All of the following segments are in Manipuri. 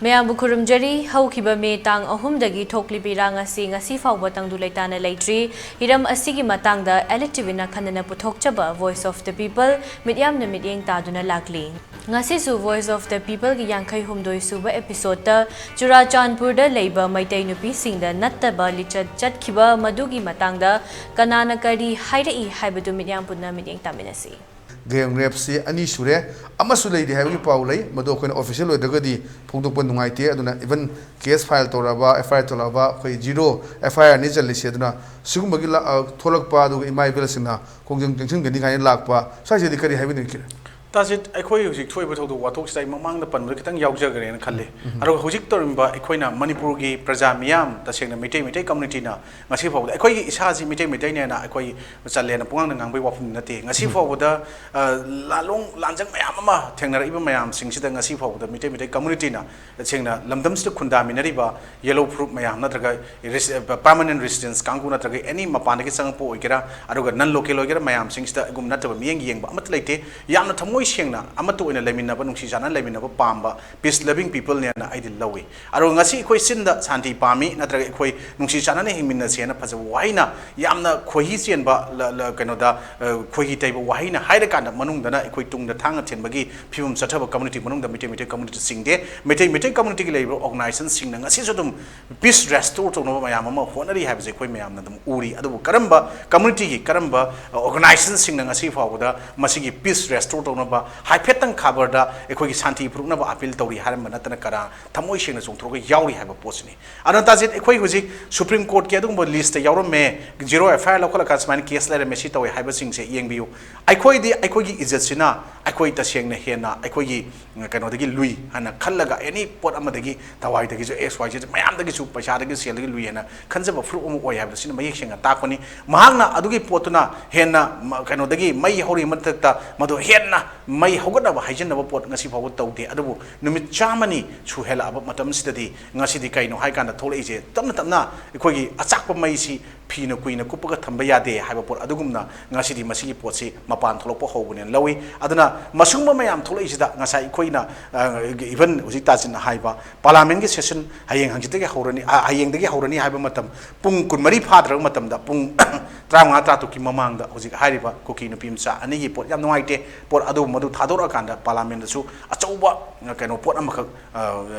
Mayambu Kurumjari, Haukiba Me Tang Ahumdagi Toklibi Rangasi, Ngasi Fauba Tangdu Laitana Laitri, Hiram Asigi Matangda, ELITETV Kanana Putokchaba, Voice of the People, Midyam na Midyang Taduna Lakli. Ngasi su Voice of the People ki Yankai Humdoi Suba episode ta Churachandpur da Labor Maitai Nupi Singda Nattaba Lichat Chatkiba Madugi Matangda, Kanana Kari Haidai Haibadu Midyam Puna Midyang Taminasi. Gang Repsi, Ani Shure, Amasule, the Heavy Pauli, Madokan official with the Godi, Pundupan Nuaiti, even case file Toraba, FI Tolava, Zero, FI Nizal Lisedna, Sumagila, Tolak Padu in my Villasina, Kung Junction Gandhi Lakpa, such a decade having a Does it equate to what talks like among the Pandukan Yaugari and Kale? Arojik Torimba, Equina, Manipuri, Prajamiam, the Sena Mite community now. Masipo, Equi is has Mite, Equi, Salena Puang and Ambi Wafin Nati. Nasipo with the Lalong Lanzang Mayama, Tanga even Mayam, sings the Nasipo, the Mite community now. The Sena Lamdams to Kundaminariba, Yellow Fruit Mayam, Natraga, permanent residence, Kangu Natraga, any Mapanaki Sanpo, Ikera, Aruga, non local Mayam, sings the Gumnata Miang, but Matlate, Yamatamu. Amatu in a lemina, Nunshana lemina, Pamba, peace loving people near Idil Lowy. Arungasi, Quasinda, Santi Pami, Natra Quay, Nunshana, Himinasiana, Pazawaina, Yamna, Quahisian, La Canoda, Quahi table, Wahina, Hidakanda, Manungana, equating the Tanga Tenbagi, Pum Sataba community, Manung, the Mite community sing there, Mite community labor organized and sing, and Assisum, peace restored to Mayama, Honori has a Quayam, Uri, Adu Karamba, community, Karamba, organized and sing, and Asifa with a Masigi peace restored to Hypetan Kabarda, Equi Santi Prunava Apil Tori Haramanatana Kara, Tamoishin is on Troga Yauri have a posini. Another Equi Supreme Court Kedum list the Yaurome, Zero a fire local Casman case letter Mesita, Hibasing say Yangbu. Equi is a Sina, Equi Tashang Hena, Equi Kanodagi Louis, and a Kalaga, any port Amadagi, Tawai, the XY, Mayamdagi Soup, Pashadagi, Louis, and a concept of fruit or have the Cinemayation and Takoni, Mahana, Adugi Potuna, Hena, Kanodagi, May Hori Matata, Mado Hena. May Hogana Hajan of a port Nasipo Toti, Adu, Numit Germany, Chuhela about Matam City, Nasidi no Haikana told Asia, Tamna, Equi, Asakpa Maisi, Pino Queen, Kupa Tambaya de, Hyperport Adugumna, Nasidi Masi Potsi, Mapan Tolopo Hogan and Lowy, Adana, Masuma Mayam told Asia, Nasai Quina, even Uzitas in the Haiba, Palamengi session, Hayang Hangitega Horani, Hayang the Horani Hibamatam, Pung Kunmari Padra Matam, the Pung Tramata to Kimamang, the Uzik Hariba, Cooking Pimsa, and he put Yamuite, Port Adu Madu Tadora Kanda, Parliament, so a soba, can put a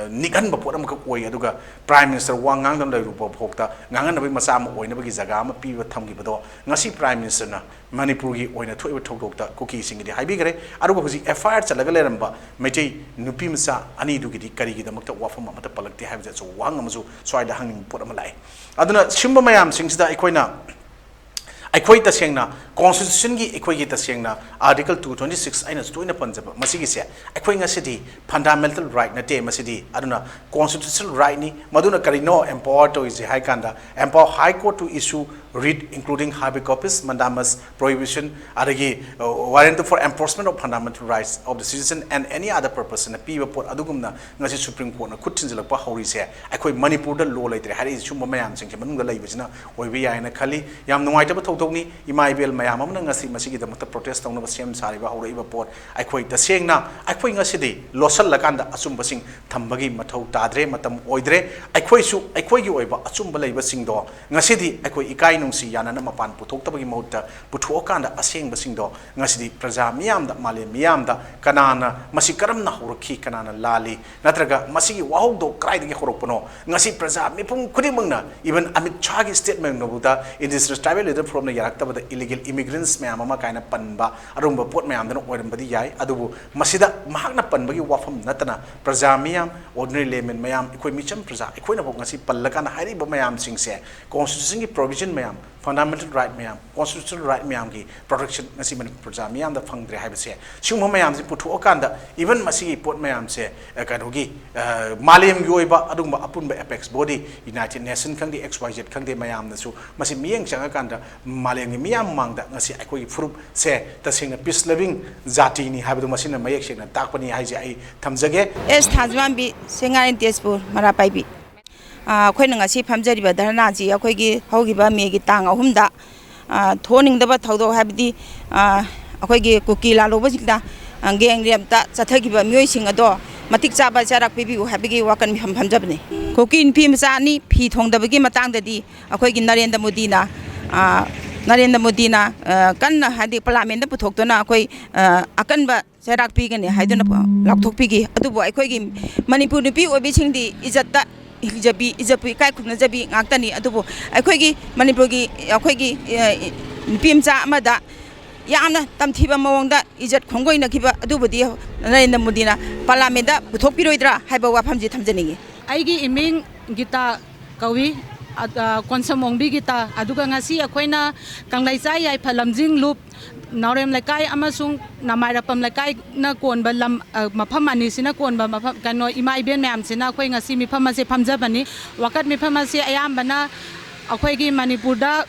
Nikan, but put a way, Aduga, Prime Minister Wang Angan, the Hokta, Nangan of Masam, or Nabizagama, Piva Tamgido, Nasi Prime Minister, Manipuri, or in a 12 Tokota, cookies in the Hibigre, Aduga, a fire to Lagaleramba, Mete, Nupimsa, Ani Dugidi, Kari, the Mata Wafam, Matapalati have that so Wangamazu, so I the hanging put them alive. Aduna, Shimbamayam sings the Equina. Equate the Sengna, Constitution equate the Sengna, Article 226, I know, to in a Punjab, Masigisia, Equing a city, fundamental right, Nate Masidi, Aduna, constitutional right, ni, Maduna Carino, empowered to is the High Kanda, empower High Court to issue read, including habeas corpus, mandamus, prohibition, adagi, warrant for enforcement of fundamental rights of the citizen and any other purpose in a P report, Adugumna, Nasi Supreme Court, Kutinzilla Horis here, Equi Manipur, the law later, Harry Shumamayam, Sinkamunga Lavizina, or we are in a Kali, Yam no item Totoni, Imaibil Mayamam, Nasi Masigi, the Mata protest on the same Sariva or River Port, Equi the saying now, Equing a city, Losal Laganda, Asumbasing, Tambagi, Mato, Tadre, Matam, Oidre, Equisu, Equiueva, Asumba Basing door, Nasidi, Equi Ikai. Si yana na mapan putok tabagi mauta putuokanda aseng basingdo ngasidi praja miyam da mali miyam da kanana masi karam na hurki kanana lali natraga masi wahog do krai dagi horokpono ngasi praja mipung kudimang na even Amit Shah's statement no buda in this tribal leader from the yarakta the illegal immigrants mayam ama kaina panba arumba pot mayam da no oirambadi yai adubu masida mahakna panbagi wafam natana praja miyam ordinary layman mayam ikoi micham praja ikoi na bok ngasi pallakana hairi ba mayam singse constitution ki provision mayam fundamental right mayam, constitutional right mayam ki protection nasi Manipur praja mayam da phangdre haiba se singma mayam se puthu okanda even masi pot mayam se kanogi malem gi oiba adungba apunba apex body United Nations khangdi XYZ khangde mayam na su masi miyeng changa kanda malem gi miyam mangda ngasi akoi frup se tasingna peace loving zati ni haiba masina mayek se na takpani haije ai thamjage es thajwan bi sengarin tespur marapai bi ꯑꯩꯈꯣꯏꯅ ꯉꯁꯤ ꯐꯝꯖꯔꯤꯕ ꯙꯔꯅꯥꯁꯤ ꯑꯩꯈꯣꯏꯒꯤ ꯍꯧꯈꯤꯕ ꯃꯦꯒꯤ ꯇꯥꯡ 3ꯗ ꯊꯣꯛꯅꯤꯡꯗꯕ ꯊꯧꯗꯣꯛ ꯍꯥꯏꯕꯗꯤ ꯑꯩꯈꯣꯏꯒꯤ ꯀꯨꯀꯤ ꯂꯥꯂꯣꯕꯁꯤꯡꯅ ꯒꯦꯡ ꯔꯦꯞꯇ ꯆꯠꯊꯈꯤꯕ ꯃꯤꯑꯣꯏꯁꯤꯡ ꯑꯗꯣ matik chaba charak pibiu habigi wakan mi hamjabni kokin pi machani phi thongdabagi matangdadi akhoi gi Narendra Modi na kanna hadi parliament da puthokdona akhoi akanba charak pi gani haiduna lakthok pi gi adubo akhoi gi Manipur nupi obi singdi ijatta ijapi kai khupna jabi ngaktani adubo akhoi gi Manipur gi akhoi gi nupi mcha amada yamna tamthiba mawangda ijat khongoi nakhiba adubudi Narendra Modi na parliament da puthokpiroidra haiba wafamji thamjaningi aigi iming gita kawi konsamongbi gita aduga ngasi akoina kanglaichai yai phalamjing loop naurem laikai amasung namairapam laikai na konba lam mafam ani sina konba mafam kano imai ben myam sina akoi ngasi mifam ase phamjabani wakat mifam ase ayambana akoi gi Manipur da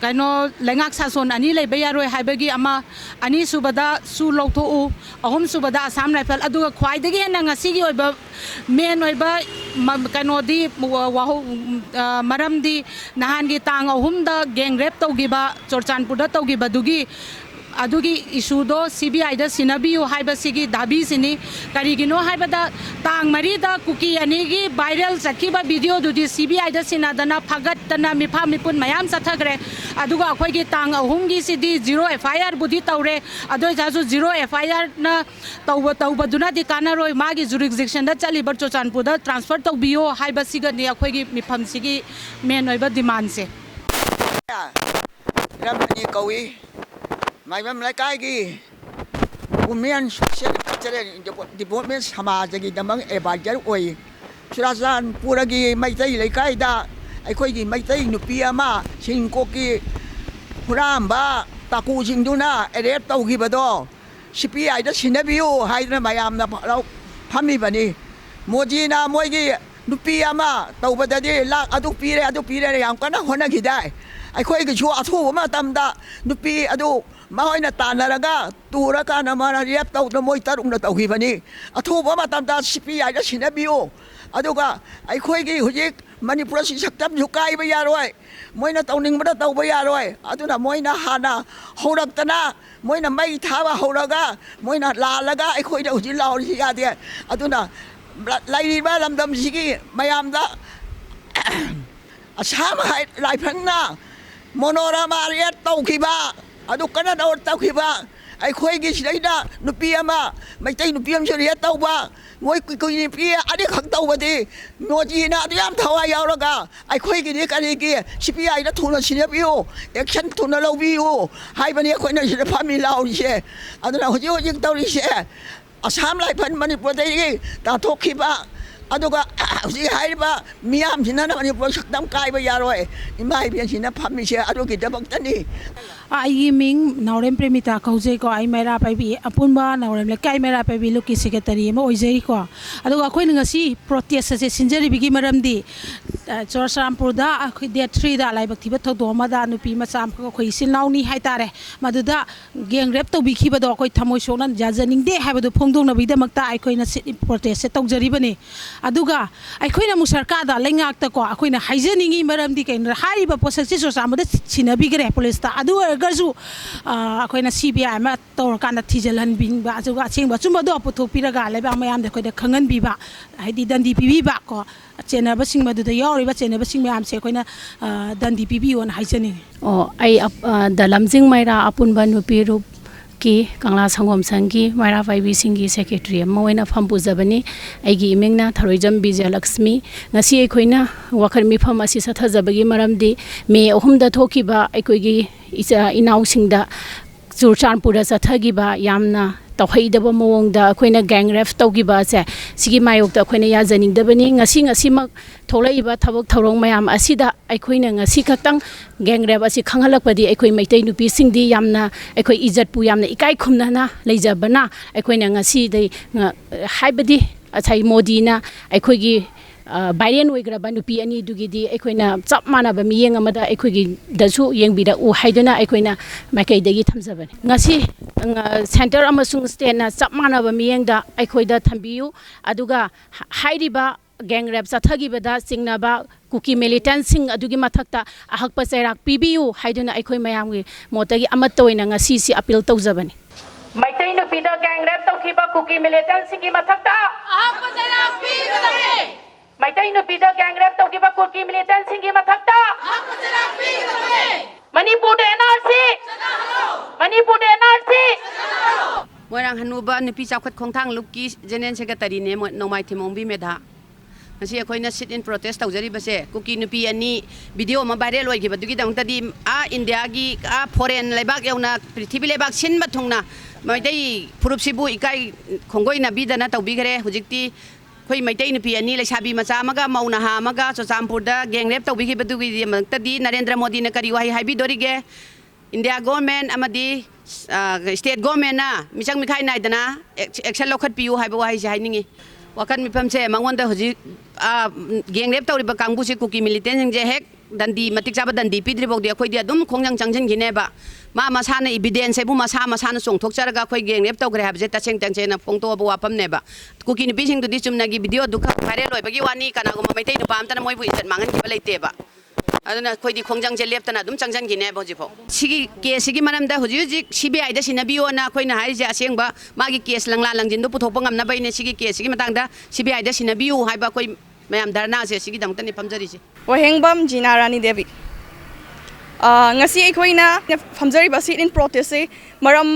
kano lengak sason ani leibayaroi haibagi ama ani subada su lawtho ahom subada Assam Rifle aduga khwaidagi hena ngasi gi oiba men oiba kano di maramdi nahan gi tang ahumda gang rape tawgiba Chorchanpur da tawgiba adugi issue do CBI da sinabiu haiba sigi dabi sini karigino haiba da tang mari da kuki ani gi viral sakhiba video dudi CBI da sinadana phagat tana mifa mipun mayam sathagre aduga akhoi gi tang ahum gi sidi zero FIR budi tawre adoi jasu zero FIR na tawba duna di kanaroi magi jurisdiction da chalibar Chorchanpur da transfer tawbiyo haiba siga ni akhoi gi mifam sigi men oiba demand se ramani kawi mai mam lai kai gi women social cultural development samaj gi damang advisor oi Churajan puragi mai tai lai kai da akhoi gi mai tai nupi ama singko ki huramba taku jingduna arrest tau gi bado CPI da sinabiu haidna mayam na lau phami bani Modi na moi gi nupi ama tau badadi lak adu pire yam kana hona gi dai akhoi gi chu athu ma tamda nupi adu mahoina tanaraga turaka na mara riap tau na moi tarung na tauhi bani athu ba matamda CPI da sinabiu aduga akhoi gi hujik Manipur si saktam jukai ba yaroi moina tauning ba tau ba yaroi aduna moina hana horak tana moina mai thawa horaga moina lalaga akhoi da hujil law si ya de aduna lai ba lamdam sigi mayam da Assam Rifle na monorama riat tau khiba adu kana da or tau khiba ai khoi gi sidaida nupi ama mai tai nupi am riat tau ba moi kui nupi adi khak tau ba di Modi na yam thawa yauraga ai khoi gi ni kari gi CPI da thuna sinabiu action thuna lobiu hai bani khoi na sida phami law ri se adu na hoji tau ri se Assam Rifle Manipur dai gi ta thok khiba aduga si haiba miyam sina na Manipur sakdam kai ba yaroi imai bian sina phami se adugi dabak tani ai ming naurem premita kauje ko ai mera pai bi apunba naurem le kai mera pai bi luki secretary ma oijei ko aduga khoi ngasi protest se sinjari bigi maramdi Chorchanpur da day 3 da lai bak thiba thodo ma da nupi ma cham ko khoi sinlauni hai tare maduda gang rape to bi khiba do khoi thamoi sonan jajaning de ha badu phongdong na bi da makta ai khoi na protest se tawjari bani aduga ai khoi na mu sarkar da lengak ta ko khoi na haijaningi maramdi kai hari ba process se Chorchanpur da sinabi gre police ta adu garzu akoina CBI ma tor kana thijalan bing ba juga chingba chumba do puthok piraga leba mayam de koida khangan bi ba haidi dandi pi ba ko chena ba singba du da yori ba chena ba sing mayam se koina dandi pi on haijani o ai dalamjing maira apun ba nupi rup ki kangla sangom sangi maira vaibi singi secretary moina fampu jabani aigi imengna tharoijam Bijay Lakshmi ngasi ekoina wakharmi pham asi satha jabagi maramdi me ohum da thoki ba ekoigi inaw singda Chorchanpur da sathagi ba yamna tawhaidaba mawongda akoina gang rape tawgiba se sigi mayokta akoina yajaningdabani ngasi mak tholaiba thabak thorong mayam asida akoina ngasi khatang gang rape asi khanghalakpadi akoi maitai nupi singdi yamna akoi ijat pu yamna ikai khumna na leijabana akoina ngasi dei haibadi achai Modi na akoigi Biden oigraba nupi ani dugidi akoina chap manaba miyeng amada akoigi dasu yengbida u haiduna akoina makai dagi thamjabani ngasi center amasung state na chap manaba miyengda akoida thambiu aduga hairiba gang rape sathagibada singnaba kuki militant sing adugi mathakta ahakpa chairak pibiu haiduna akoi mayamgi motagi amat toina ngasi si appeal tawjabani maitai nupida gang rape ꯇꯧꯈꯤꯕ ꯀꯨꯀꯤ ꯃꯤꯂꯤꯇꯦꯟꯠꯁꯤꯡꯒꯤ ꯃꯊꯛꯇ ꯑꯍꯛꯄ ꯆꯩꯔꯥꯛ ꯄꯤꯒꯗꯕꯅꯤ ꯃꯩꯇꯩ ꯅꯨꯄꯤꯗ ꯒꯦꯡ ꯔꯦꯞ ꯇꯧꯈꯤꯕ ꯀꯨꯀꯤ ꯃꯤꯂꯤꯇꯦꯟꯠꯁꯤꯡꯒꯤ ꯃꯊꯛꯇ ꯑꯍꯛꯄ ꯆꯩꯔꯥꯛ ꯄꯤꯒꯗꯕꯅꯤ ꯃꯅꯤꯄꯨꯔꯗ NRC ꯃꯅꯤꯄꯨꯔꯗ NRC Moirang hanuba nupi chawkhat khongthang lupki general secretary ne nomai thimongbi medha ngasi akhoina sit in protest tawjari base kuki nupi ani video ma viral oi gi badugi dang tadi India gi foreign lebak yauna prithvi lebak sin bathungna maidai purup sibu ikai khongoi na bidana tawbi gare hujikti khoi maidai nupi ani lesabi macha maga mauna ha maga chochampur da gang rape tawbi gi badugi tadi Narendra Modi na kari wahi haibi dorige India government amadi state government na misang mikhai nai dana action lokhat piu haiba wahi sai ningi wakan mipam se mangonda hoji gang rape tawriba kangbu se kuki militant je hek dandi matik chaba dandi pidri bok de khoi dia dum khongjang changjin gine ba ma masana evidence bu masana chongthok charaga khoi gang rape tawgre habje ta cheng tang chena phongto bu wapam ne ba kuki ni bising du di chumna gi video du kha viral loi bagi wani kana go maitai nu pam tan moi bu isan mangan gi balai te ba aduna khoidi khongjang je leptana dum changjan gi ne boji pho sigi case sigi manam da hoji hoji CBI da sinabiyo na khoina hai je asengba magi case langla langjin do puthok pangam na baine sigi case sigi matang da CBI da sinabiyo hai ba khoi mayam dharna se sigi dam tani pamjari se Wahengbam Jinarani Devi ngasi khoina phamjari ba sit in protest se maram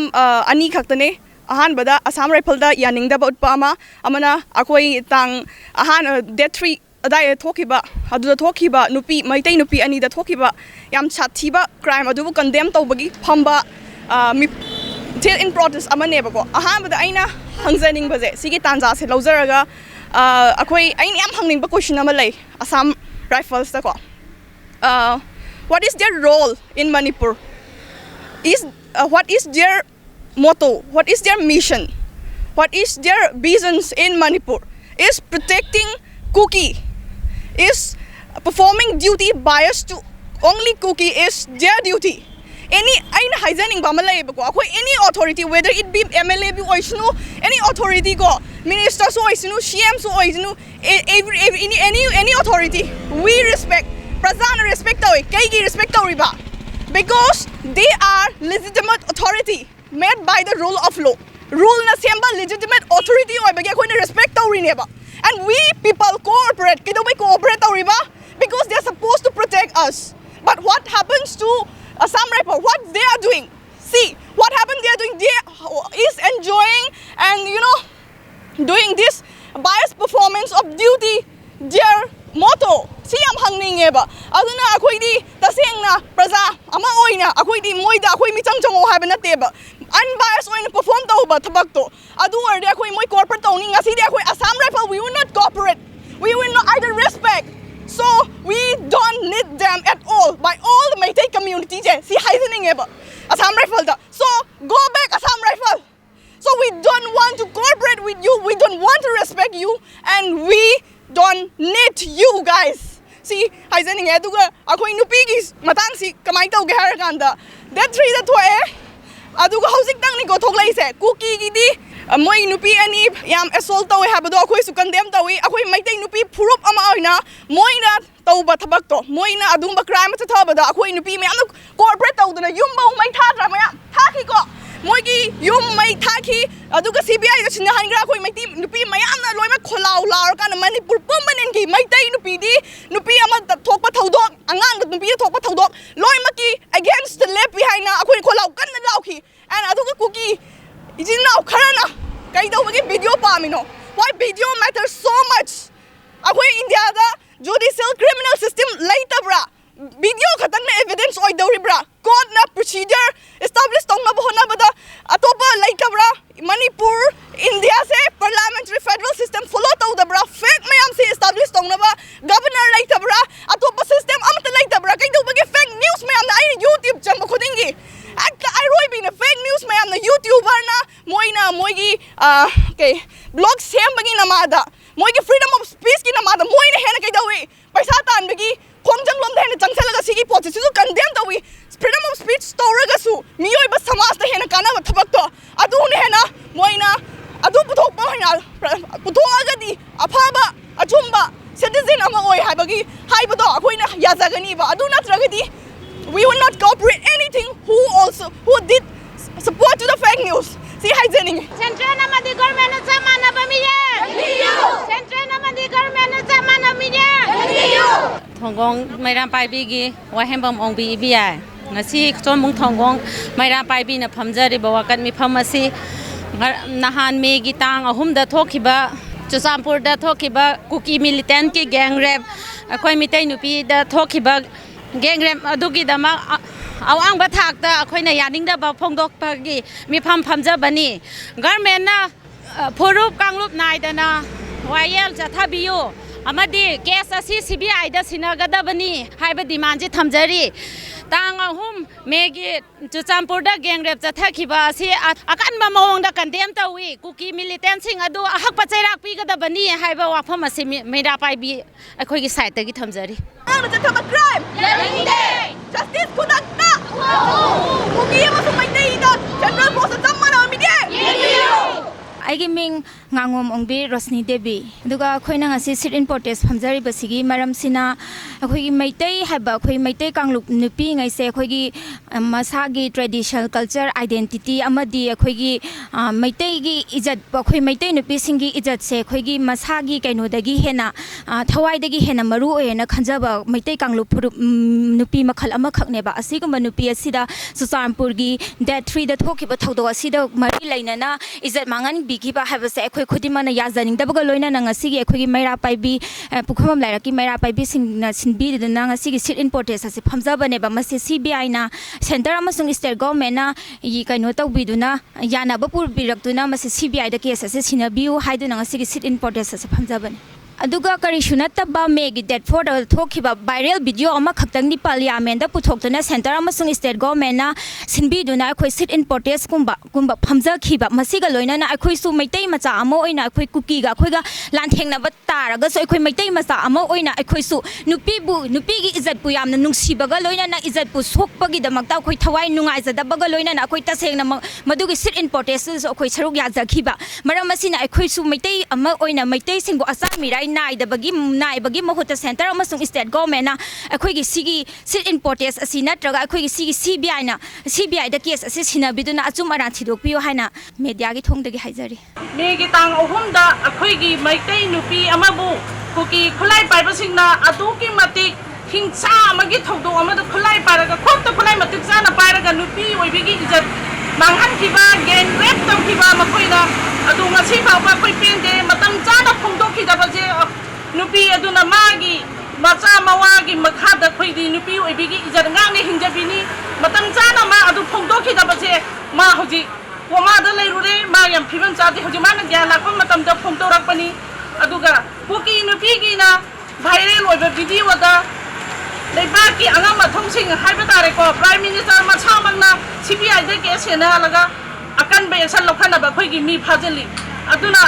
ani khaktane ahan bada Assam Rifle da yaning da bot pama amana akhoi tang ahan death 3 adai thokiba adu thokiba nupi maitai nupi ani da thokiba yam chathiba crime adu condemn tawbagi phamba till in protest amane bako ahan bada aina hangjaning baje sigi tanja se lojaraga akhoi ain yam hangning ba question ama lay Assam Rifles ta ko what is their role in Manipur what is their motto what is their mission what is their visions in Manipur is protecting Kuki is performing duty biased to only Kuki is their duty. Any aina hygienic bamalay bako akoi any authority whether it be MLA be oisnu any authority go minister so oisnu CM so oisnu any authority we respect Prazana respect tawi kaigi respect tawi ba because they are legitimate authority made by the rule of law rule na semba legitimate authority oi bagi akoi respect tawi ne ba and we people cooperate because they are supposed to protect us but what happens to Assam Rifle what they are doing see what happened they are doing they is enjoying and doing this biased performance of duty their motto si am hangning eba aduna akhoi di tasengna praja ama oina akhoi di moida akhoi mi changchang o haba na teba unbiased oina perform tawba thabak to adu orde akhoi moi corporate tawni ngasi di akhoi Assam Rifle we will not cooperate we will not either respect so we don't need them at all by all the Meitei community je si haisening eba Assam Rifle da so go back Assam Rifle so we don't want to cooperate with you we don't want to respect you and we don't need you guys see haisening eduga akhoi nupi gi matang si kamai tawge har kanda that 3 da thoe aduga housing tang ni go thoklai se Kuki gi di moi nupi ani yam assault tawi habado akhoi su condemn tawi akhoi maitai nupi phurup ama oina moina tawba thabak to moina adumba crime ta thabada akhoi nupi me am corporate tawduna yum bau mai thadra maya thaki ko moigi yum mai thaki aduga CBI da sinna hangra akhoi maiti nupi mayam na loima kholau lar kana Manipur permanent gi maitai nupi di nupi ama thokpa thaudok angang nupi thokpa thaudok loima ki against the left behind na akhoi kholau kan na lauki and aduga Kuki is now karana kai da wagi video pamino why video matters so much akhoi India da judicial criminal system later bra video khatan na evidence oi dawri bra court na procedure establish tong na bahona bada atopa later bra Manipur India se parliamentary federal system follow taw da bra fake mayam se establish tong na ba governor later bra atopa system amta later bra kai daw bagi fake news mayam na ai YouTube cham khudingi I roi bin fake news mayam na YouTuber na moina moigi blog sem bagi na mada moigi freedom of speech ki na mada moina hena kai dawi paisa tan bagi khongjang lom da hena changsalaga sigi pot su condemn dawi freedom of speech storaga su miyoi ba samas da hena kana thabak to adu ne hena moina adu puthok pa hena puthok agadi afaba achumba citizen ama oi habagi haibado akoina yazagani ba adu natragadi we will not cooperate anything who did support to the fake news see hijacking central amadi Thonggong Mairam Paibigi Wahembam Ongbi Ibia ngasi chomung Thonggong Mairam Paibi na phamjari bawakan mi phamasi nahan me gi tang ahum da thokiba Chusampur da thokiba kuki militant ki gang rape akhoi mitai nupi da thokiba gang rape adugi dama awang ba thak da akhoi na yaning da ba phongdok pagi mi phamjabani government na phorup kanglup nai da na YL Jathabiyo amadi case asi CBI da sinagadabani haiba demand ji thamjari tang ahum megi Chusampur da gang rape Jathakiba asi akanba mawong da condemn tawi kuki militant sing adu ahak pachairak pigadabani haiba wafam asi meira paibi akhoi gi side ta gi thamjari ang Jathabat crime yarinde justice kudakta kuki ama sumai dei da general force jamana mide Aigi ming ngangom ongbi Rosni Devi duga khoina ngasi sit in protest phamjari basigi maram sina akhoi gi maitai haba khoi maitai kangluk nupi ngai se khoi gi masagi traditional culture identity amadi akhoi gi maitai gi ijat khoi maitai nupi singi ijat se khoi gi masagi kaino dagi hena thawai dagi hena maru oena khanjaba maitai kangluk nupi makhal ama khakne ba asiguma nupi asida Susampur gi that 3 da thokiba thodo asida mari lainana ijat mangan bigiba habase akhoi khudimana yazaning dabaga loina na ngasi gi akhoi gi maira paibi pukhamam lairaki maira paibi singna sinbi de na ngasi gi sit in protest ase phamjaba ne ba mase CBI na center amasung state government na yi kaino tawbiduna yana bapur biraktuna mase CBI da case ase sinabiu haiduna ngasi gi sit in protest ase phamjaba ne aduga kari shunataba megi that for the thokiba viral video ama khaktang ni parliament da puthokna center amasung state government na sinbi duna akhoi sit in protest kumba phamja khiba masiga loina na akhoi su maitai macha amo oina akhoi kuki ga akhoi ga lanthengna ba taraga so akhoi maitai macha amo oina akhoi su nupi gi izat pu yamna nungsiba ga loina na izat pu sokpa gi damakta akhoi thawai nungai jada ba ga loina na akhoi tasengna madugi sit in protest so akhoi saruk ya jakhiba maram masina akhoi su maitai ama oina maitai singbo asami rai nai bagi mahuta center amasung state government na akhoi gi sigi sit in protest asi natraga akhoi gi sigi CBI da case asi sina biduna achum ara thidok piyo haina media gi thong dagi haijari megi tang ahum da akhoi gi maitai nupi amabu kuki khulai paiba singna adu ki matik hingsa amagi thodo amada khulai paraga khotto khulai matik sana paraga nupi oibigi ijat manghan kiba gen rep tam kiba makoina adu ngasi phawba koi pende matam chana phongdok khidaba je nupi aduna magi macha mawagi makhada khoidi nupi oibigi ijat ngane hingjabini matam chana ma adu phongdok khidaba je ma hoji wama da leirure ma yam phibam chadi hoji mana gya lakpa matam da phongdok rakpani aduga kuki nupi gi na viral oiba video da leibaki angama thongsing haiba tare ko prime minister macha mangna CBI de case hena laga akan be action lokhana ba khoi gi mi phajeli aduna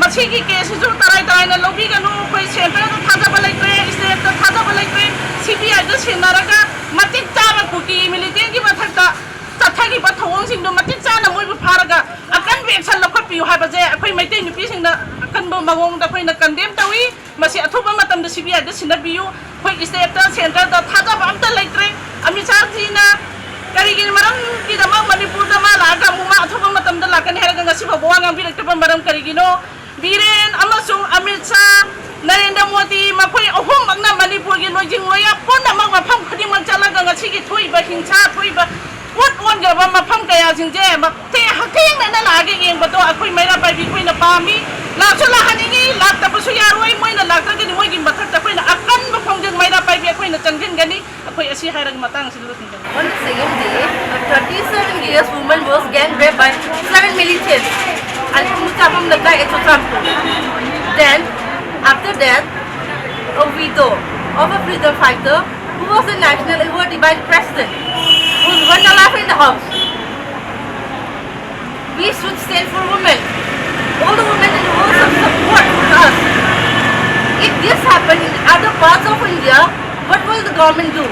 machi gi case ju tarai na lobi ga no khoi center da thaja balai tre state da thaja balai tre CBI de hena raga matik chama kuki militant gi mathakta chathagi ba thawong sing do matik chana moi bu pharaga akan be action lokha pi haiba je khoi maitai nupi sing da akan bo mangong da khoi na condemn tawi masi athuba matam da CBI da sinabiu khoi state da center da thaja ba amta lai tre ami charji na karigi maram ki dama Manipur dama laga muma athuba matam da lakan heraga ngasi ba bawang ang birak tepan maram karigi no biren amasung Amit Shah Narendra Modi makhoi ahum magna Manipur gi lojing loya ponna mag mafam khudi mag chalaga ngasi gi thoi ba hingcha thoi ba what on ga ba mafam kaya jingje ma te hakeng na lagi yeng ba to akhoi maira pai bi khoi na pami la chola haningi la ta busu ya roi moi na lakta gi moi gi mathak ta khoi na akan mafam jeng maira pai bi khoi na changgen gani akhoi asi hairag matang silu tin On the same day, a 37-year woman was gang raped by 7 militants and Mutabam Naga at Chusampur. Then, after that, a widow of a freedom fighter who was a national award divine president was burned alive in the house. We should stand for women. All the women in the world should support us. If this happened in other parts of India, what will the government do?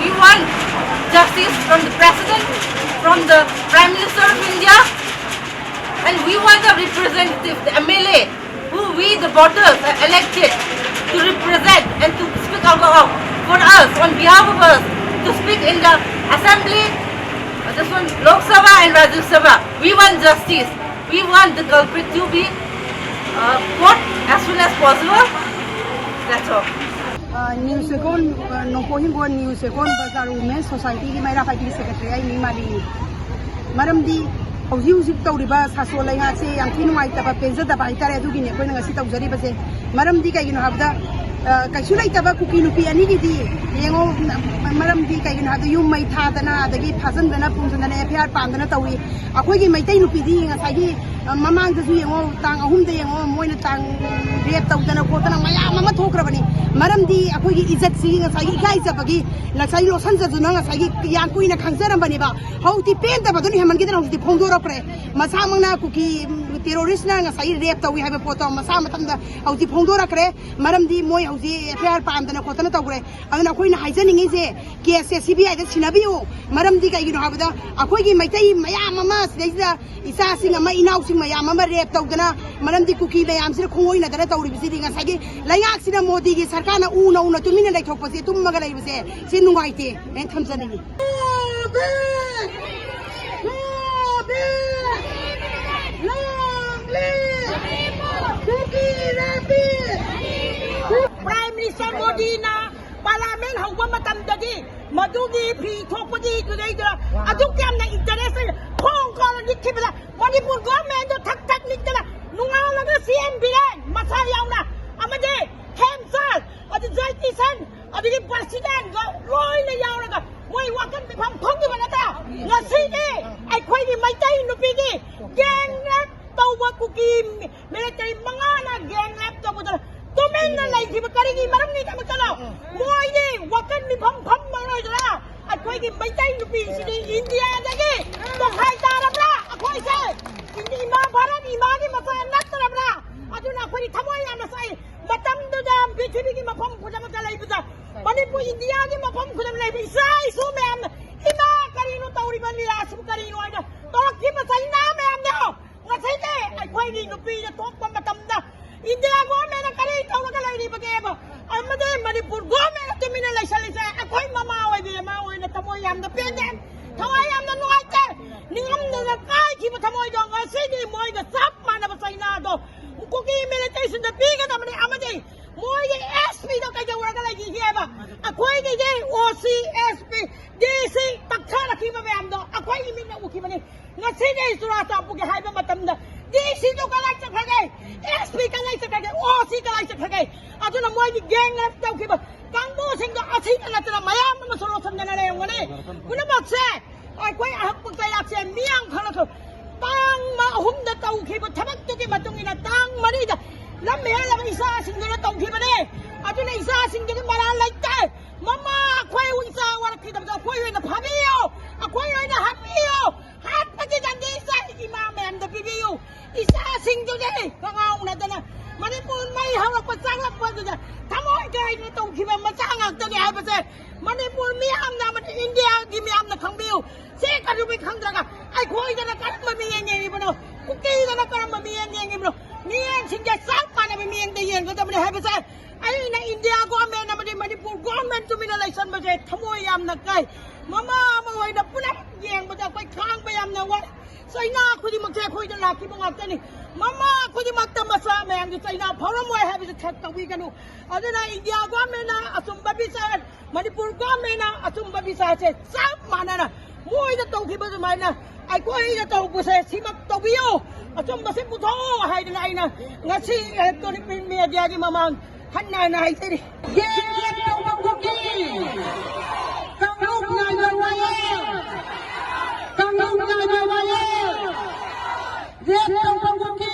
We want justice from the President, from the Prime Minister of India, and we want a representative, the MLA, who we the voters are elected to represent and to speak out for us, on behalf of us, to speak in the Assembly, this one, Lok Sabha and Rajya Sabha. We want justice. We want the culprit to be caught as soon as possible. That's all. New second, no point one new second, but women society की मेरा पार्टी secretary आई नहीं माली मरम दी हौजी तौरीबा सासो लेंगासे याम थी नुआइतबा पेंजदबा हाइतारे अदुगिने कोइना ngasi तौजरीबसे मरम दी काइगिनो हाबदा काइसु लाइतबा कुकी नुपी अनि गिदी येंगो मरम दी काइगिनो हाबदा युम मै थादना अदगी फाजनदना पुंजनना एफआर पांदना तौरी अखोइगी मैतै नुपी दी ngasi ममांग दसु येंगो तांग अहुम दे येंगो मोइना तांग रेप तौदना खोतना मयाम अमा थोख्रबनी मरम दी अखोइगी इज्जत सी ngasi इकाइजबगी लसाइ लोसन जजुना ngasi यान कुइना खंगजरमबनिबा हौति पेंदबदुनि हेमनगिदना हौति फोंदोरप्रे मसामंगना cookie terrorist na ngasai rape tawi haiba poto masa matangda hauji phongdora kre maramdi moi hauji FIR pamdana khotana tawre aduna khoi na haijaningi je case CBI da sinabiu maramdi kai gino habada akhoi gi maitai mayam ama seida isa singa ma inau sing mayam ama rape tawdana maramdi kuki mayam sira khongoi na dana tawri bisi dinga sagi layak sina modi gi sarkar na una tumina dai thokpase tummaga lai bise sin nungaite en thamjanani Prime Minister Modi na Parliament hauwa matamdagi madugi pri thokpadi tudaida aduk yam na interest khong khong ni khibla Manipur government do thak thak nikdala nunga laga CM biran masa yauna amade Hemsal adi Jaitisan adi president go loi na yauna ga moi wakan bi phang phang ni banata ngasi ni ai khoi ni maitai nupi gi gang rap tawwa kuki military mangana gang rap tawwa tumen na lai ki bakari gi maram ni ta makala moi ni wakan ni phang phang manoi jala ai khoi gi maitai nupi si India da gi to khai ta rabra akhoi se indi ma bharat imani masa nak rabra aduna khoi thamoi ya na sai matam du da pithvi gi mafam khudam ka lai buda Manipur India gi mafam khudam lai bi sai su mem ima kari no tauri ban li asu kari no ai to ki ma sai na mem no ngasai te ai khoi gi nupi da thok pa matam da India go me na kari to ka lai ri bage ba amade Manipur go me na tumina lai sali sa akhoi mama oi bi ma oi na thamoi yam da pen den thawai yam da nuai te ningam na kai ki ma thamoi do ngasai ni moi da sap ma na ba sai na do ko ki militation da pi ga da mane amade moi ge SP do ka ja wara ka lai gi ba akhoi gi ge OC SP DC takha la ki ma be am do akhoi mi na u ki mane ngasai ni sura ta pu ge hai ba matam da DC do ka lai chak ge SP ka lai chak ge OC ka lai chak ge aduna moi gi gang left tau ki ba kangbo sing do athi na tara mayam ma solo sam na le ngone kuna ba se ai koi a hak pu tai lak se miang khana tho tang ma hum da tau ki ba thabak tu ki matung ina tang mari da lam me la isa sing do tau ki ba ne aduna isa sing gi mara lai ta mama koi u isa war ki da koi na phabiyo koi na hapiyo hat pa ki jan di sa ki ma me am da bibiyo isa sing do de ngau na da na Manipur mai hawa pa sang la pa da thamoi kai na tau ki ba ma sang ak da ha ba se Manipur mi am na man India gi mi am na khang biu se ka du bi khang da ga ai khoi da na ka ma mi yen ni ba no ku ki da na ka ma mi yen ni ba no mi yen sing ja sang pa na mi yen de yen ga da ma ha ba se ai na India go me na ma Manipur government to election ba se thamoi am na kai mama ma wai da pulap yen ba da kai khang ba am na wa sai na khu di mak se khoi da la ki ba ngak ta ni mama khu di mak ta ma sa me ang sai na phoram wa ha bi se khat ta wi ga no aduna India government na asum ba bi sa Manipur government na asum ba bi sa se sap mana na moi da tau ki ba mai na ai ko ai da tau bu se si mak tau bi yo asum ba se pu tho hai da ai na ngasi electronic media gi mamang han na na hai se ri ye tau ba ko ki kang luk na na wa ye kang luk na na wa ye ye tau ba ko ki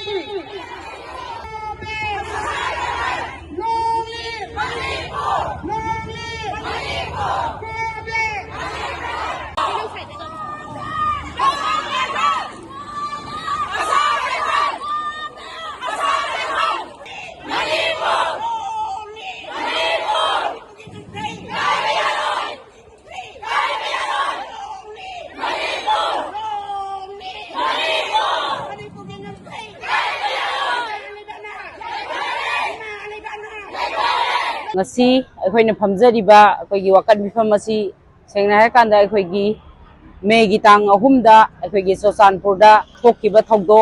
ngasi akhoi na phamjari ba akhoi gi wakan mifam asi sengna ha kan da akhoi gi me gi tang ahum da akhoi gi Sosanpur da thokki ba thogdo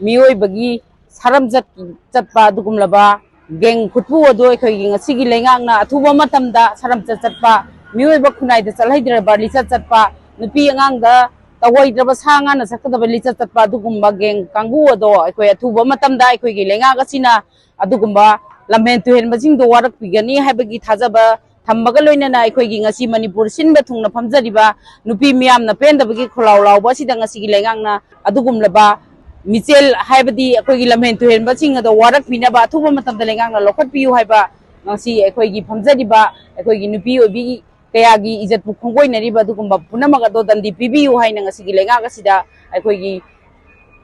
mioi bagi saramjat chatpa dugum laba geng khutpu ado ekhoi gi ngasi gi lengang na athuba matam da saram chatpa mioi ba khunai da chalhai dra ba li chatpa nupi angang da tawai dra ba sanga na sakda ba li chatpa dugumba geng kangu ado ekhoi athuba matam da ekhoi gi lenga ga sina adugumba lamhen tu hen majing do warak pigani habagi thajaba thambaga loina na ekhoi gi ngasi manipur sinba thungna phamjari ba nupi miyam na pen da bagi kholaw law ba sida ngasi gi lengang na adugum laba michel haibadi ekhoi gi lamhen tu hen majing ado warak pina ba athuba matam da lengang na lokhat piu haiba ngasi ekhoi gi phamjari ba ekhoi gi nupi obi kaya gi ijat pu khongoi nari ba dugumba punamaga do dandi pibiu haina ngasi gi lenga ga sida ekhoi gi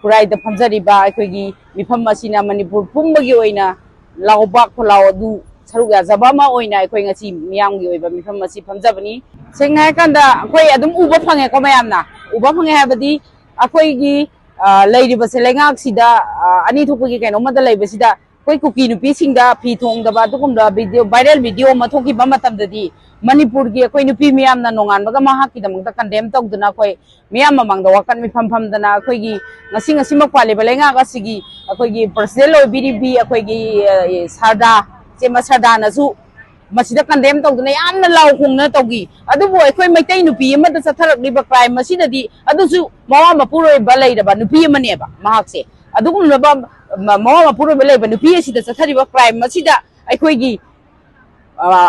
kurai da phamjari ba ekhoi gi mifam masina manipur pumbagi oina laubak kholaw du saruk ya zabama oina ekhoi ngasi miyam gi oiba mifam masi phamjabani sengai kanda ekhoi adum uba phange ko mayamna uba phange habadi ekhoi gi leiriba se lengak sida ani thupagi kaino mada leiba sida koi kuki nupi singda phi thong da ba dugumda video viral video ma thoki ba matam dadi manipur gi koi nupi miyam na nongan baga mahak ki damang da condemn tok duna koi miyam mamang da wakan mi pham pham dana koi gi ngasi ngasi mak pale balenga ga sigi koi gi personal oi biri bi koi gi sarda chema sarda na su masida condemn tok duna yamna law khung na togi adu boy koi maitai nupi ama da satharak li ba crime masida di adu su mawa mapuroi balai da ba nupi ama ne ba mahak se adugum na ba mawa mapuroi balai ba nupi sida sathari ba crime masida koi gi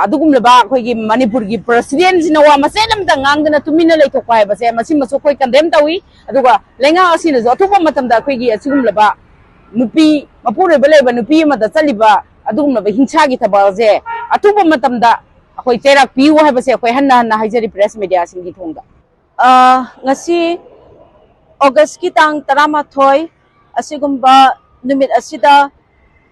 adugum leba khoi gi manipur gi president sina wa masenam da ngangdana tumina lei thokpa ba se masim maso khoi condemn tawi aduga lenga asina zo thupa matam da khoi gi asugum leba nupi mapure belai ba nupi ma da chaliba adugum leba hingcha gi thaba je atuba matam da khoi cherak piu ha ba se khoi hanna hanna haijari press media singi thongda ngasi august ki tang 13 asigumba numit asida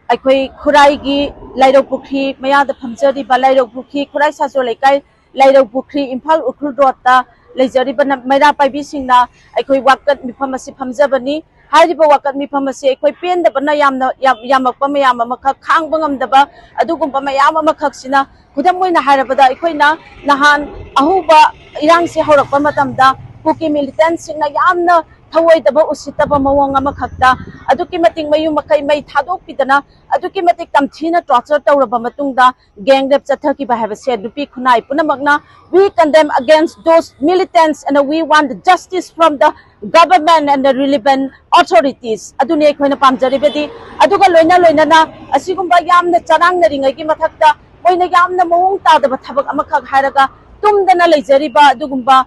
अखोई खुराई की लाइरो पुखरी मयाद फमजरी बा लाइरो पुखरी खुराई साजो लेकाई लाइरो पुखरी इम्फाल उखुल रोता लेजरी बना मैरा पाइबी सिंगना अखोई वाकत मिफम असी फमजबनी हारिबा वाकत मिफम असी अखोई पेन दबना यामना यामकपा मयाम अमखा खांग बंगमदबा अदुगुंबा मयाम अमखक्सिना खुदम मोइना हारबदा अखोइना नहान अहुबा इरांग से हौरकपा मतमदा कुकी मिलिटेंट सिंगना यामना थवोइदबा उसितबा मवंग अमखक्ता अदुकी मतिंग मयु मखै मै थादोकपिदना अदुकी मतिक तमथीना टॉर्चर तौरबा मतुंगदा गैंग रेप चथकी बा हैबसे दुपी खुनाई पुनमगना we condemn against those militants and we want justice from the government and the relevant authorities adune khoina pamjaribedi aduga loina loina na asigumba yamna charang na ringai ki mathakta oina yamna mawung tadaba thabak amakha hairaga tumdana leijariba adugumba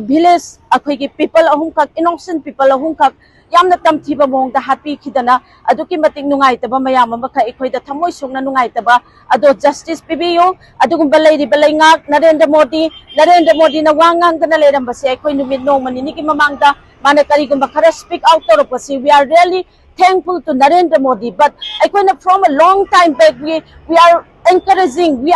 village akhoi ki people ahum khak innocent people ahum khak yamna tamthiba mong da happy khidana aduki matik nungai taba mayam amakha ekhoi da thamoi sungna nungai taba ado justice pibiyo adugum balai ri balai ngak Narendra Modi na wangang kana leram base ekhoi numit no mani ni ki mamang da mana kari gumba khara speak out toro pasi we are really thankful to Narendra Modi but ekhoi na from a long time back we are encouraging we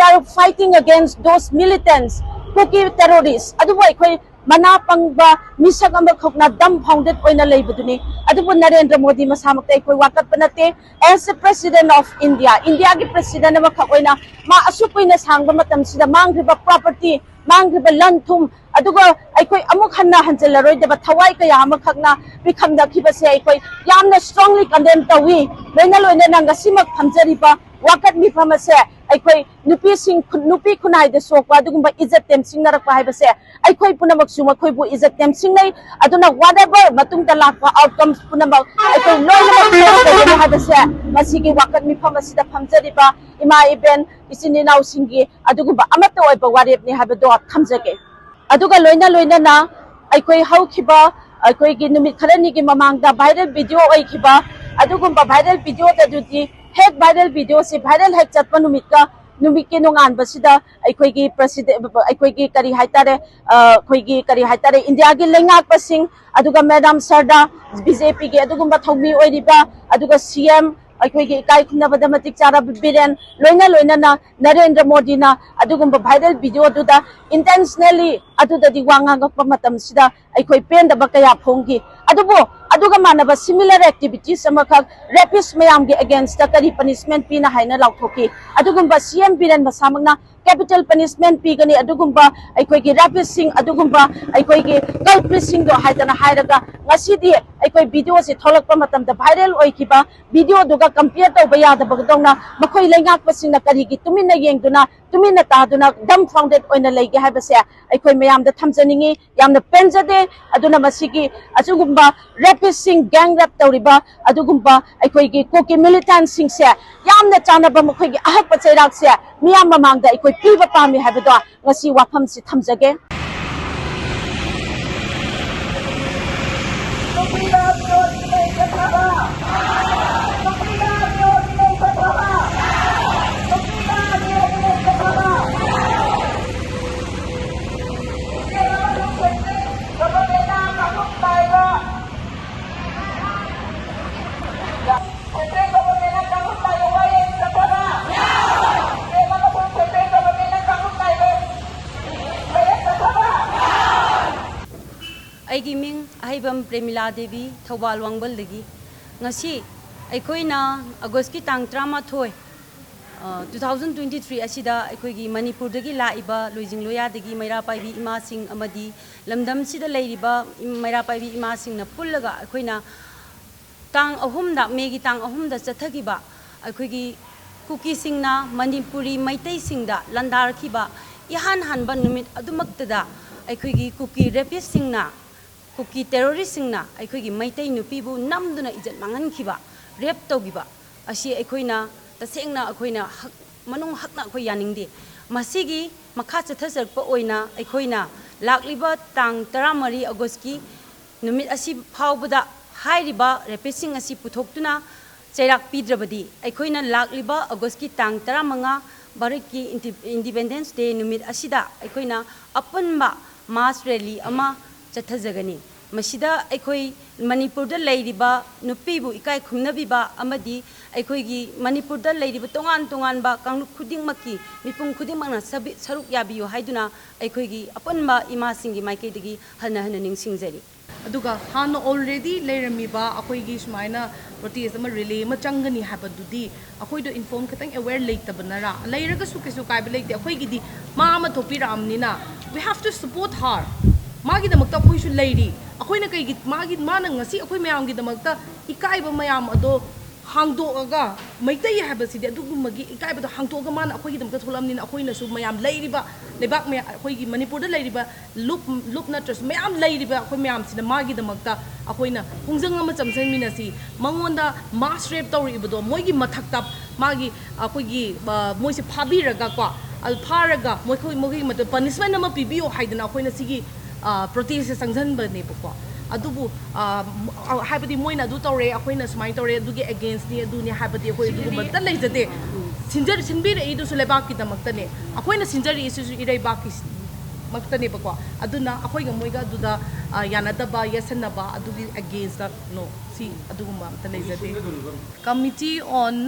are fighting against those militants cookie terrorists adu boy khoi mana pangba misak am khokna dam founded oina leibuduni adu bu Narendra Modi masamak tai khoi wakat panate as the president of India gi president ma khoina ma asupoina sangba matam sida mangriba property mangriba lanthum aduga aikhoi amuk hanna hanjelaroi deba thawai ka yama khakna bikhamda khibase aikhoi yamna strongly condemn tawi loina loina nanga simak thamjariba wakat mi phamase aikhoi nupi khunai de sokwa dugumba izzat tem singnarak pa haibase aikhoi punamak suma khoi bu izzat tem singnai aduna whatever matung da lakwa outcomes punamak aikhoi loina haibase masigi wakat mi phamase da phamjariba ima iben isini nau singi adugumba amata oiba warep ni habado thamjage aduga loina loina na aikhoi haukhiba aikhoi gi numit kharani gi mamangda viral video oikhiba adugumba viral video da duti head viral video se viral hack chatpa numit ka numit ke nongan basida aikhoi gi president aikhoi gi kari haitare khoi gi kari haitare India gi lengak pasing aduga madam Sarda BJP gi adugumba thongmi oiriba aduga CM aikhoi gi kai khunna badamatik chara biren loina loina na Narendra Modi na adugumba viral video duda intentionally aduda di wanga gakpa matam sida aikhoi pen da bakaya phonggi adubo aduga manaba similar activities amakak rapist mayam gi against the kari punishment pina haina lauthoki adugumba CM biran masamagna capital punishment pigani adugumba aikoi gi rapist sing adugumba aikoi gi culprit sing do haidana hairaga ngasidi aikoi video se tholakpa matam da viral oikiba video duga compare to baya da bagdongna makoi lengak pasingna kari gi tumina yengduna tumina taduna dumbfounded oina leige habase aikoi mayam da thamjaningi yamna penjade aduna masigi ajugumba rapist sing gang rap tawriba adugumba aikoi gi koki militant sing se yamna chanaba makoi gi ahak pachairak se miyam mamangda aikoi piba pami habado ngasi wafam si thamjage Aigi ming ahibam Premila Devi Thawal Wangbal dagi ngasi aikoina August ki tang 13 2023 asida aikoigi Manipur dagi laiba loijing loya dagi maira paibi ima sing amadi lamdam sida leiriba maira paibi ima sing na pullaga aikoina tang ahum da megi tang ahum da chathagiba aikoigi kuki singna Manipuri maitai singda landar khiba ihan hanba numit adumaktada aikoigi kuki rapist singna kuki terrorist singna aikoigi maitai nupibu namduna ijat mangan khiba rap tawgiba asi aikoina tasengna aikoina manung hakna akoi yaningde masigi makha chathajarpa oina aikoina lakliba tang 13 August ki numit asi phawbada hairiba rapist asi puthoktuna chairak pidrabadi aikoina lakliba August ki tang 15 Bharat ki Independence Day numit asida aikoina apunba mass rally ama chathajagani masida aikoi Manipur da leiriba nupibu ikai khumnabiba amadi aikoi gi Manipur da leiriba tongan tongan ba kanglu khuding maki mipung khuding mangna saruk yabiyo haiduna aikoi gi apanba ima singi maikei dagi hana ningsingjari aduga hana already leiramiba akoi gi sumaina protest ama relay ma changani habadudi akoi do inform khatang aware leitabnara leiraga su kesu kai leite akoi gi di ma ma thopira amnina we have to support her magi damakta akoi su leiri akoi na kai gi magi mana ngasi akoi mayam gi damakta ikaiba mayam ado hangdoga maitai habasidi adugumagi ikaiba do hangdoga mana akoi gi damakta tholamnina akoi na su mayam leiriba lebak me akoi gi Manipur da leiriba loop natras mayam leiriba akoi mayam sina magi damakta akoi na pungjang ama chamsang minasi mangonda mass rape tawri ibado moigi mathakta magi akoi gi moise phabiraga kwa al pharaga moigi mat punishment ama pibiyo haidana akoi na sigi protest sangjan bane bako adubu habadi moina du tawre akoi na smai tawre adugi against ni adu ni habadi akoi du bata leijade sinjar sinbir e du sule baki damakta ne akoi na sinjari isu irei baki makta ne bako aduna akoi ga moiga duda yanada ba yasana ba adugi against no si aduguma mata leijade committee on